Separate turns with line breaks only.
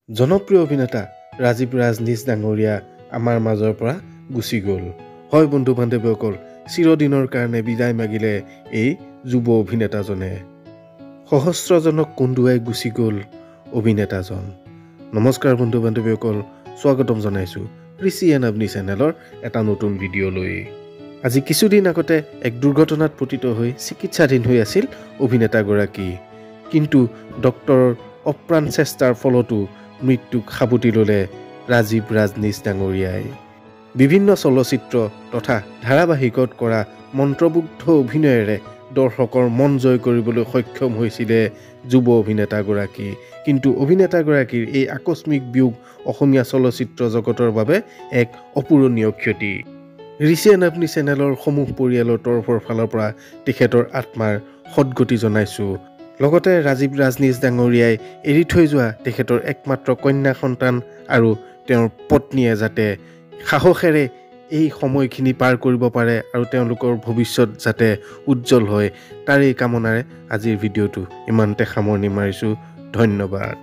জনপ্ৰিয় অভিনেতা ৰাজীৱ ৰাজনীশ ডাঙৰীয়া আমাৰ মাজৰ পৰা গুচি গ'ল। হয় বন্ধু বান্ধৱীসকল, চিৰদিনৰ কাৰণে বিদায় মাগিলে এই যুৱ অভিনেতাজনে। সহস্ৰজনক কন্দুৱাই গুচি গ'ল অভিনেতাজন। নমস্কাৰ বন্ধু বান্ধৱীসকল, স্বাগতম জনাইছোঁ ঋষি এণ্ড আৱনি চেনেলৰ এটা নতুন ভিডিঅ'লৈ। আজি কিছুদিন আগতে এক দুৰ্ঘটনাত পতিত হৈ চিকিৎসাধীন হৈ আছিল অভিনেতাগৰাকী। কিন্তু ডক্তৰৰ অপ্ৰাণ চেষ্টাৰ ফলতো মৃত্যুক সাবটি ল'লে ৰাজীৱ ৰাজনীশ ডাঙৰীয়াই। বিভিন্ন চলচ্চিত্ৰ তথা ধাৰাবাহিকত কৰা মন্ত্ৰমুগ্ধ অভিনয়েৰে দৰ্শকৰ মন জয় কৰিবলৈ সক্ষম হৈছিলে যুৱ অভিনেতাগৰাকী। কিন্তু অভিনেতাগৰাকীৰ এই আকস্মিক বিয়োগ অসমীয়া চলচ্চিত্ৰ জগতৰ বাবে এক অপূৰণীয় ক্ষতি। ঋষি এণ্ড আৱনি চেনেলৰ সমূহ পৰিয়ালৰ তৰফৰ ফালৰ পৰা তেখেতৰ আত্মাৰ সদগতি জনাইছোঁ। লগতে ৰাজীৱ ৰাজনীশ ডাঙৰীয়াই এৰি থৈ যোৱা তেখেতৰ একমাত্ৰ কন্যা সন্তান আৰু তেওঁৰ পত্নীয়ে যাতে সাহসেৰে এই সময়খিনি পাৰ কৰিব পাৰে আৰু তেওঁলোকৰ ভৱিষ্যত যাতে উজ্জ্বল হয়, তাৰেই কামনাৰে আজিৰ ভিডিঅ'টো ইমানতে সামৰণি মাৰিছোঁ। ধন্যবাদ।